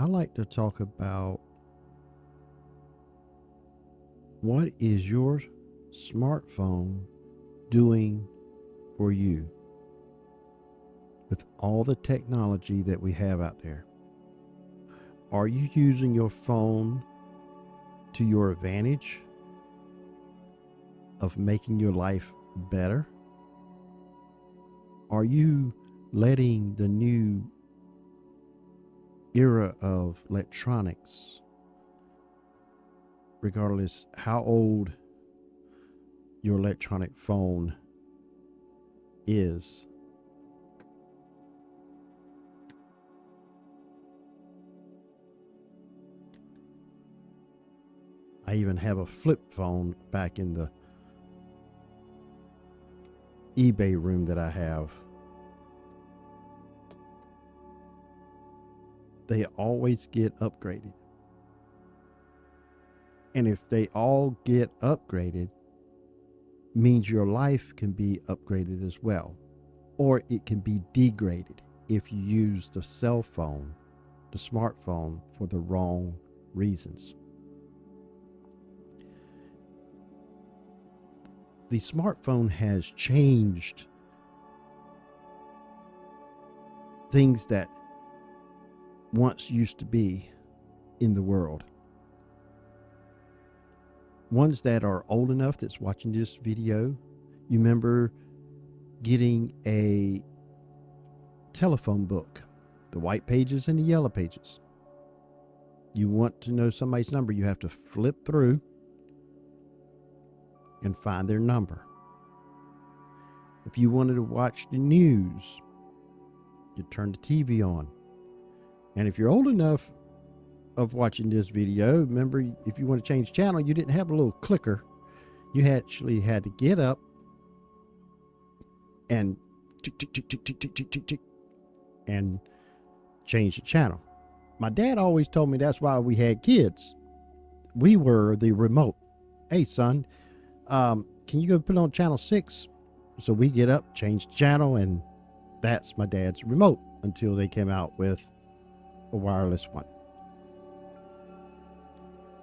I like to talk about what is your smartphone doing for you with all the technology that we have out there. Are you using your phone to your advantage of making your life better? Are you letting the new era of electronics, regardless how old your electronic phone is, I even have a flip phone back in the eBay room that I have. They always get upgraded. And if they all get upgraded, means your life can be upgraded as well. Or it can be degraded if you use the cell phone, the smartphone, for the wrong reasons. The smartphone has changed things that once used to be in the world. Ones that are old enough that's watching this video, you remember getting a telephone book, the white pages and the yellow pages. You want to know somebody's number, you have to flip through and find their number. If you wanted to watch the news, you turn the TV on. And if you're old enough of watching this video, remember, if you want to change channel, you didn't have a little clicker. You actually had to get up and tick, tick, tick, tick, tick, tick, tick, tick, tick, and change the channel. My dad always told me that's why we had kids. We were the remote. Hey, son, can you go put on channel 6? So we get up, change the channel, and that's my dad's remote until they came out with a wireless one.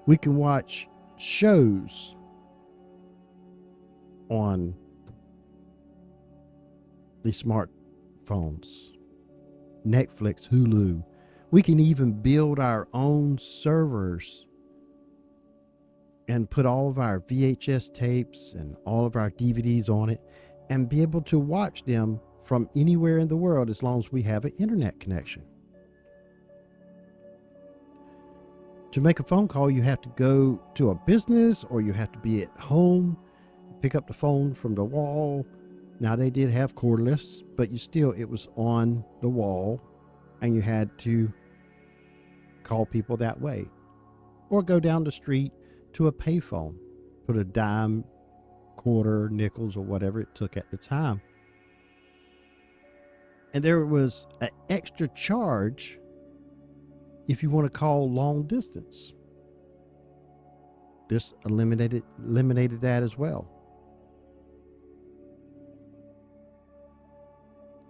We can watch shows on the smartphones, Netflix, Hulu. We can even build our own servers and put all of our VHS tapes and all of our DVDs on it and be able to watch them from anywhere in the world as long as we have an internet connection. To make a phone call, you have to go to a business or you have to be at home, pick up the phone from the wall. Now, they did have cordless, but it was on the wall and you had to call people that way. Or go down the street to a payphone, put a dime, quarter, nickels, or whatever it took at the time. And there was an extra charge if you want to call long distance. This eliminated that as well.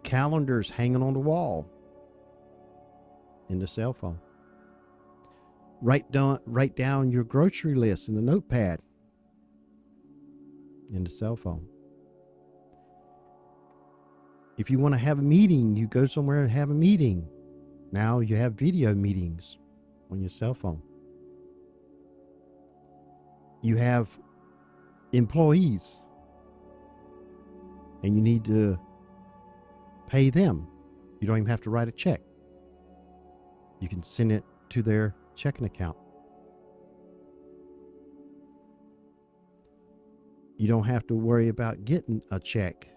Calendars hanging on the wall in the cell phone. Write down your grocery list in the notepad in the cell phone. If you want to have a meeting, you go somewhere and have a meeting. Now you have video meetings on your cell phone. You have employees and you need to pay them. You don't even have to write a check. You can send it to their checking account. You don't have to worry about getting a check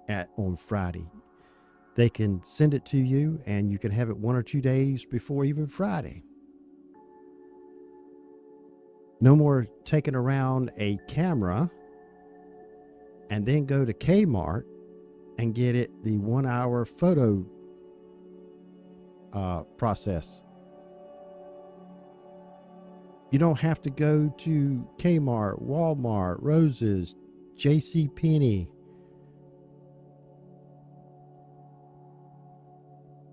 on Friday. They can send it to you and you can have it 1 or 2 days before even Friday. No more taking around a camera and then go to Kmart and get it the 1 hour photo process. You don't have to go to Kmart, Walmart, Roses, JCPenney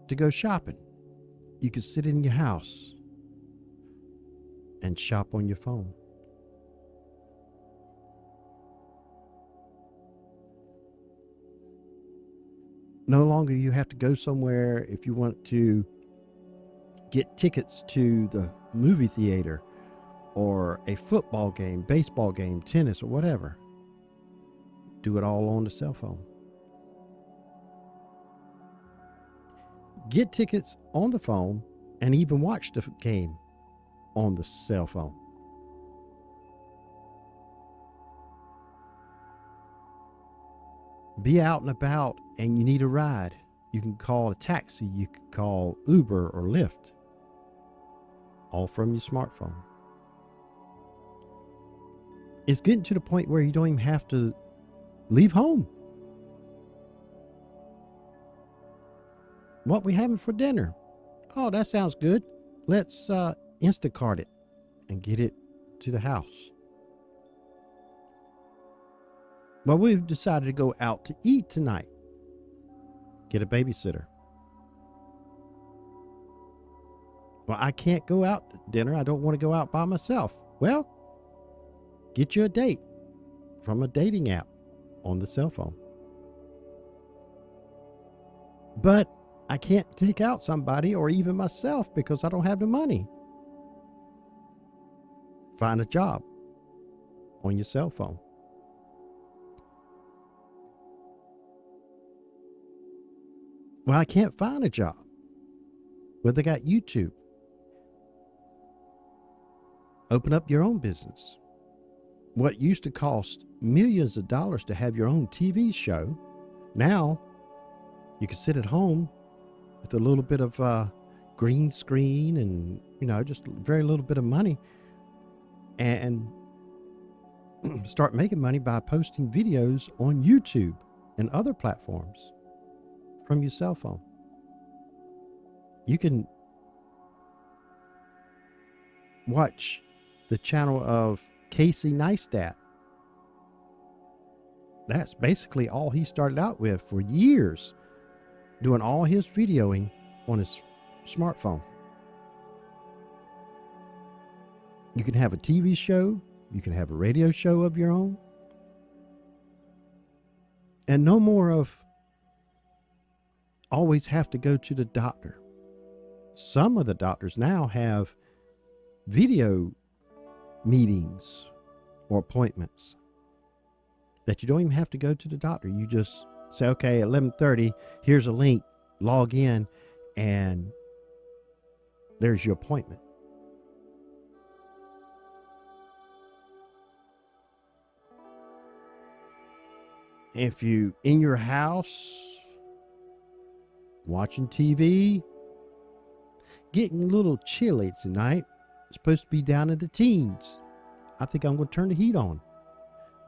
to go shopping. You can sit in your house and shop on your phone. No longer you have to go somewhere if you want to get tickets to the movie theater or a football game, baseball game, tennis, or whatever. Do it all on the cell phone. Get tickets on the phone and even watch the game on the cell phone. Be out and about and you need a ride. You can call a taxi, you can call Uber or Lyft, all from your smartphone. It's getting to the point where you don't even have to leave home. What we having for dinner? Oh, that sounds good. Let's Instacart it and get it to the house. Well, we've decided to go out to eat tonight. Get a babysitter. Well, I can't go out to dinner. I don't want to go out by myself. Well, get you a date from a dating app on the cell phone. But I can't take out somebody or even myself because I don't have the money. Find a job on your cell phone. Well, I can't find a job. Well, they got YouTube. Open up your own business. What used to cost millions of dollars to have your own TV show, now you can sit at home with a little bit of green screen and, just very little bit of money and start making money by posting videos on YouTube and other platforms from your cell phone. You can watch the channel of Casey Neistat. That's basically all he started out with for years, doing all his videoing on his smartphone. You can have a TV show, you can have a radio show of your own, and no more of always have to go to the doctor. Some of the doctors now have video meetings or appointments that you don't even have to go to the doctor. You just say, okay, at 11:30, here's a link, log in, and there's your appointment. If you in your house watching TV, getting a little chilly tonight. It's supposed to be down in the teens. I think I'm going to turn the heat on.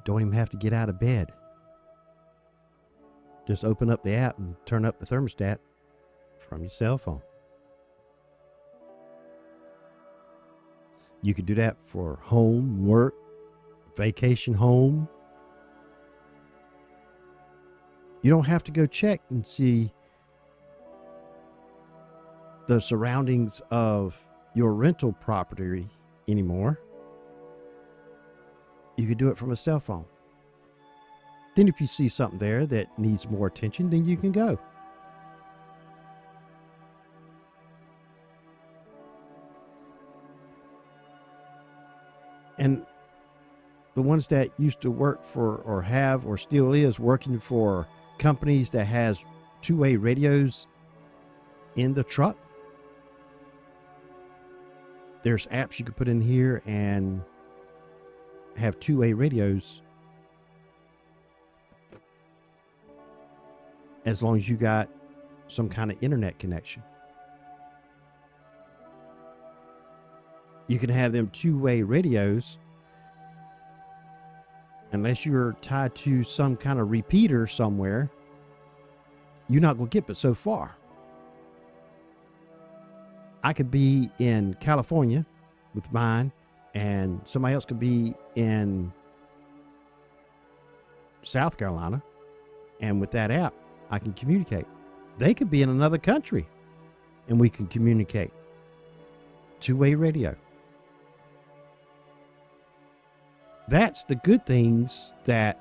Don't even have to get out of bed. Just open up the app and turn up the thermostat from your cell phone. You could do that for home, work, vacation home. You don't have to go check and see the surroundings of your rental property anymore. You could do it from a cell phone. Then if you see something there that needs more attention, then you can go. And the ones that used to work for or have or still is working for companies that has two-way radios in the truck, there's apps you could put in here and have two-way radios as long as you got some kind of internet connection. You can have them two-way radios unless you're tied to some kind of repeater somewhere. You're not going to get but so far. I could be in California with mine, and somebody else could be in South Carolina, and with that app, I can communicate. They could be in another country, and we can communicate. Two-way radio. That's the good things that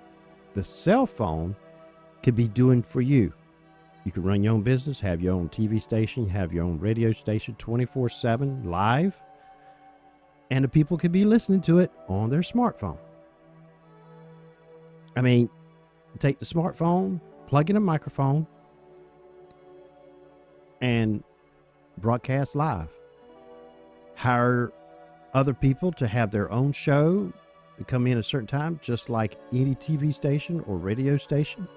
the cell phone could be doing for you. You can run your own business, have your own TV station, have your own radio station 24/7 live, and the people could be listening to it on their smartphone. I mean, take the smartphone, plug in a microphone, and broadcast live. Hire other people to have their own show to come in at a certain time, just like any TV station or radio station.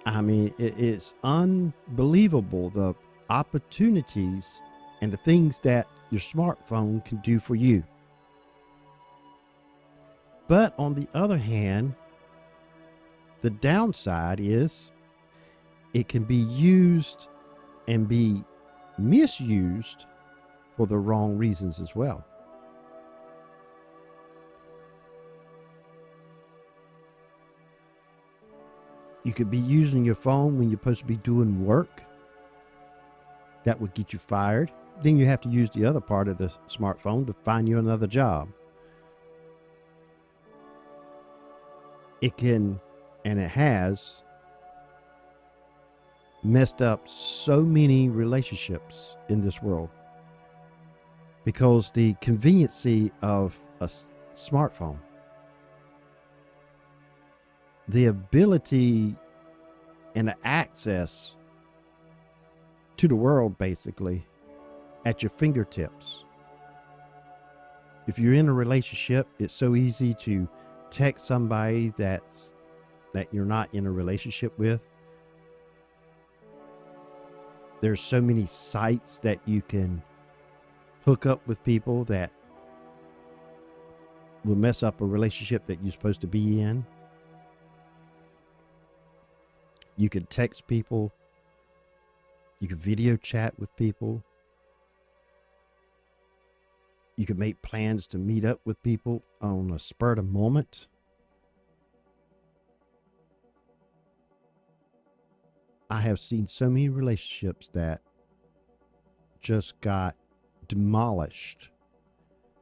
I mean, it's unbelievable the opportunities and the things that your smartphone can do for you. But on the other hand, the downside is it can be used and be misused for the wrong reasons as well. You could be using your phone when you're supposed to be doing work. That would get you fired. Then you have to use the other part of the smartphone to find you another job. It can, and it has, messed up so many relationships in this world because the conveniency of a smartphone, the ability and the access to the world basically at your fingertips. If you're in a relationship, it's so easy to text somebody that you're not in a relationship with. There's so many sites that you can hook up with people that will mess up a relationship that you're supposed to be in. You can text people. You can video chat with people. You can make plans to meet up with people on a spur of the moment. I have seen so many relationships that just got demolished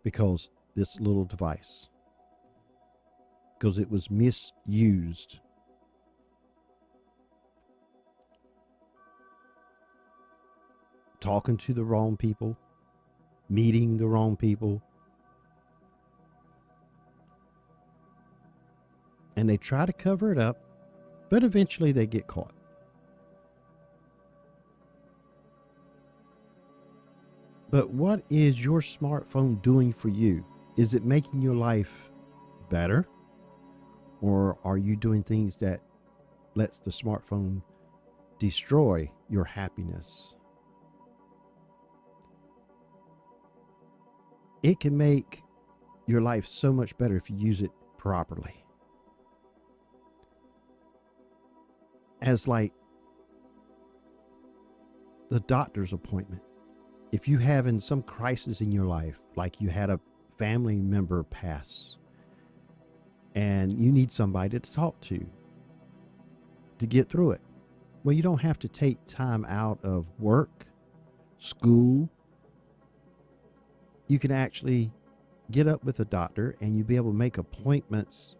because this little device, because it was misused. Talking to the wrong people, meeting the wrong people, and they try to cover it up, but eventually they get caught. But what is your smartphone doing for you? Is it making your life better? Or are you doing things that lets the smartphone destroy your happiness? It can make your life so much better if you use it properly. As like the doctor's appointment. If you having some crisis in your life, like you had a family member pass and you need somebody to talk to get through it. Well, you don't have to take time out of work, school. You can actually get up with a doctor and you'll be able to make appointments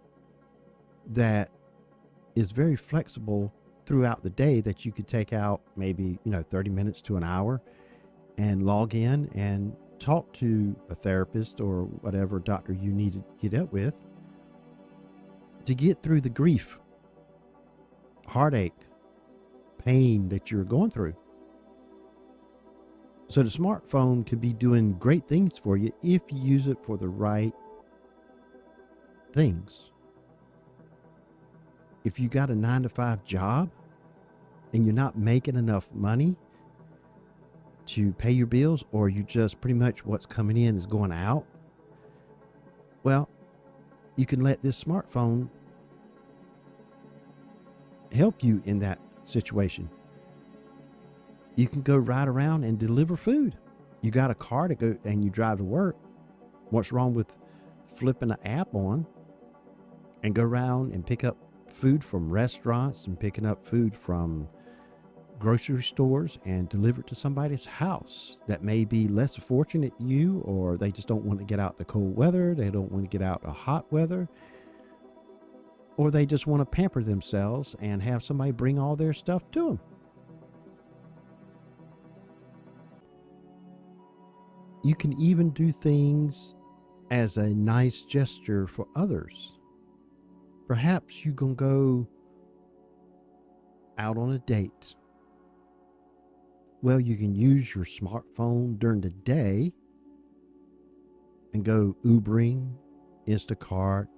that is very flexible throughout the day, that you could take out maybe 30 minutes to an hour and log in and talk to a therapist or whatever doctor you need to get up with to get through the grief, heartache, pain that you're going through. So the smartphone could be doing great things for you if you use it for the right things. If you got a 9-to-5 job and you're not making enough money to pay your bills, or you just pretty much what's coming in is going out, well, you can let this smartphone help you in that situation. You can go ride around and deliver food. You got a car to go and you drive to work. What's wrong with flipping an app on and go around and pick up food from restaurants and picking up food from grocery stores and deliver it to somebody's house that may be less fortunate than you, or they just don't want to get out the cold weather, they don't want to get out the hot weather, or they just want to pamper themselves and have somebody bring all their stuff to them. You can even do things as a nice gesture for others. Perhaps you can go out on a date. Well, you can use your smartphone during the day and go Ubering, Instacart,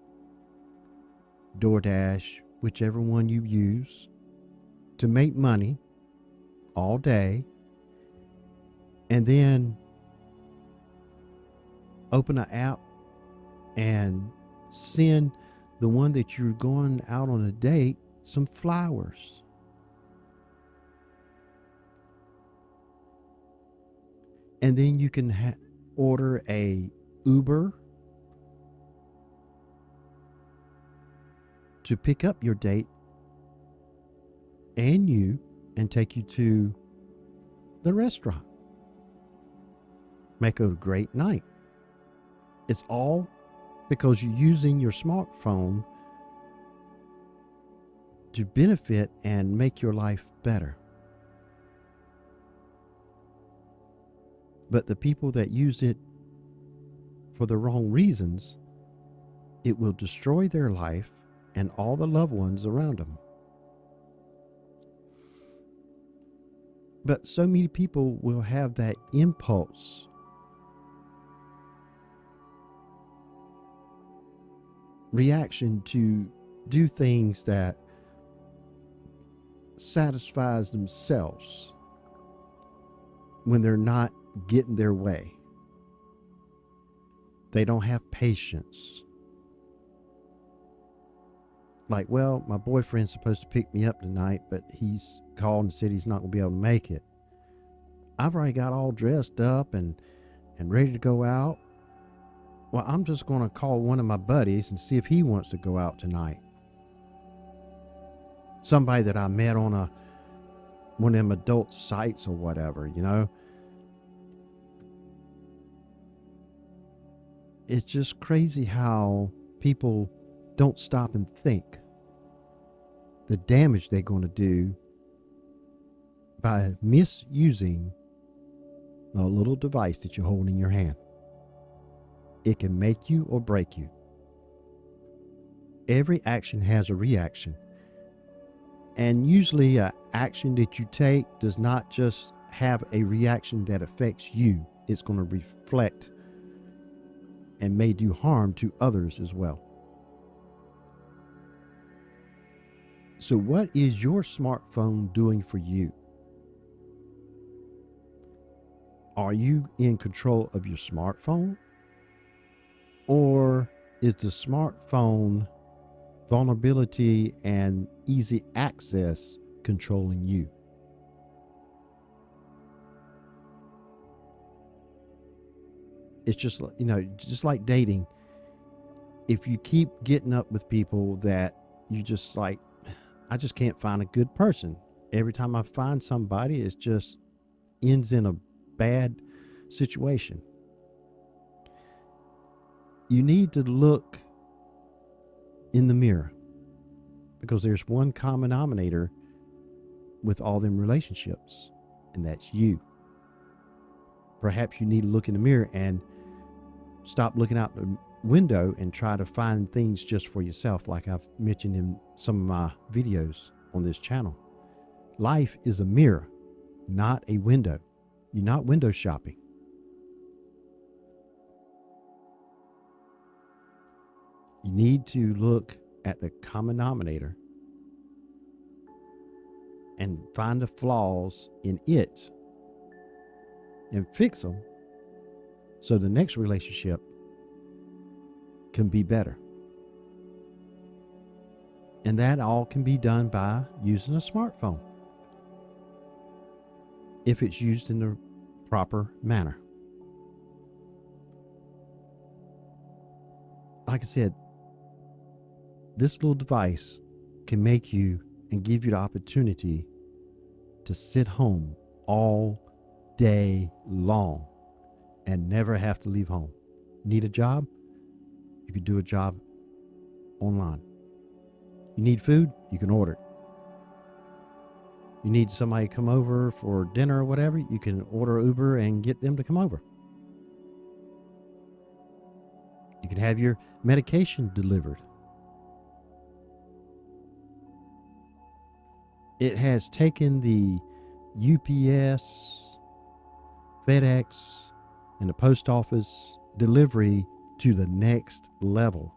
DoorDash, whichever one you use, to make money all day, and then open an app and send the one that you're going out on a date some flowers. And then you can order a Uber to pick up your date and you and take you to the restaurant. Make it a great night. It's all because you're using your smartphone to benefit and make your life better. But the people that use it for the wrong reasons, it will destroy their life and all the loved ones around them. But so many people will have that impulse reaction to do things that satisfies themselves when they're not getting their way. They don't have patience. Like, well, my boyfriend's supposed to pick me up tonight, but he's called and said he's not going to be able to make it. I've already got all dressed up and ready to go out. Well, I'm just going to call one of my buddies and see if he wants to go out tonight. Somebody that I met on one of them adult sites or whatever, you know. It's just crazy how people don't stop and think the damage they're going to do by misusing a little device that you hold in your hand. It can make you or break you. Every action has a reaction. And usually an action that you take does not just have a reaction that affects you. It's going to reflect and may do harm to others as well. So what is your smartphone doing for you? Are you in control of your smartphone? Or is the smartphone vulnerability and easy access controlling you? It's just, just like dating. If you keep getting up with people that you just like, I just can't find a good person. Every time I find somebody, it just ends in a bad situation. You need to look in the mirror, because there's one common denominator with all them relationships, and that's you. Perhaps you need to look in the mirror and stop looking out the window and try to find things just for yourself, like I've mentioned in some of my videos on this channel. Life is a mirror, not a window. You're not window shopping. You need to look at the common denominator and find the flaws in it and fix them so the next relationship can be better. And that all can be done by using a smartphone, if it's used in the proper manner. Like I said, this little device can make you and give you the opportunity to sit home all day long and never have to leave home. Need a job? You could do a job online. You need food? You can order it. You need somebody to come over for dinner or whatever? You can order Uber and get them to come over. You can have your medication delivered. It has taken the UPS, FedEx, and the post office delivery to the next level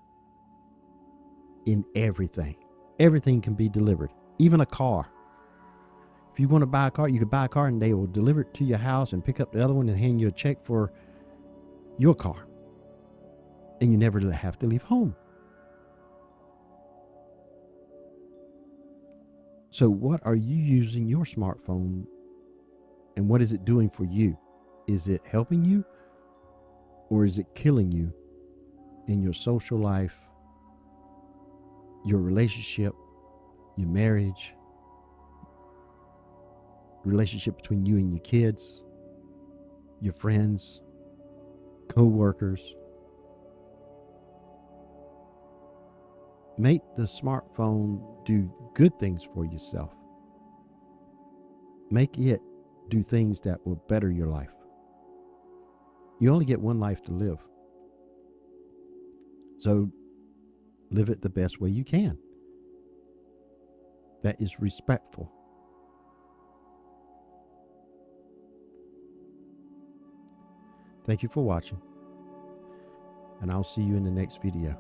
in everything. Everything can be delivered, even a car. If you want to buy a car, you can buy a car and they will deliver it to your house and pick up the other one and hand you a check for your car. And you never have to leave home. So what are you using your smartphone and what is it doing for you? Is it helping you or is it killing you in your social life, your relationship, your marriage, relationship between you and your kids, your friends, co-workers? Make the smartphone do good things for yourself. Make it do things that will better your life. You only get one life to live. So live it the best way you can. That is respectful. Thank you for watching, and I'll see you in the next video.